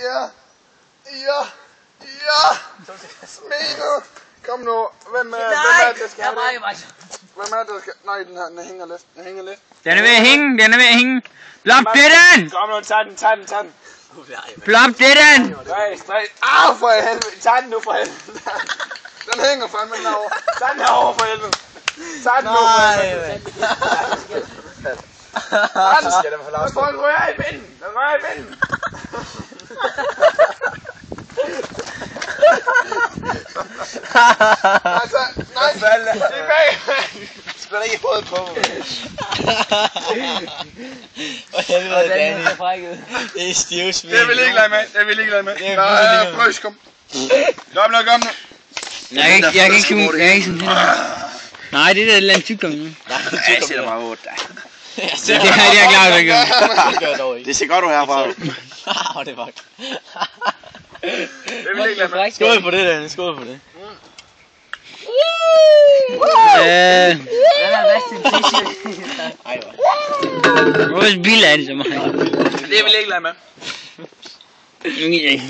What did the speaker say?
Ja. Smid nu. Kom nu. Hvem er det, der skal have det? Hvem er det, der skal... Nej, den hænger lidt. Den er ved at hænge. Blop det den! Kom nu, tag den. Blop det den! Stræk. For helvede. Tag den nu for helvede. Den hænger fandme derovre. Tag den herovre for helvede. Tag den nu for helvede. Den får en rør i pinden. Nej, tilbage. Spil ikke i hovedet på mig. Hvor helvede, Danny. Det er stivsmid. Det vil ikke lade med. Der er brødskum. Kom nu. Jeg kan ikke sådan Nej, det er et eller andet tyggegummi nu. Jeg sætter mig 8. Det er jeg klar til at gøre. Det ser godt ud herfra. Det var Det vil ikke lade med. Skål på det, Danny. Skål på det. Hvor bil er det så meget? Det vil ikke lade med. Okay.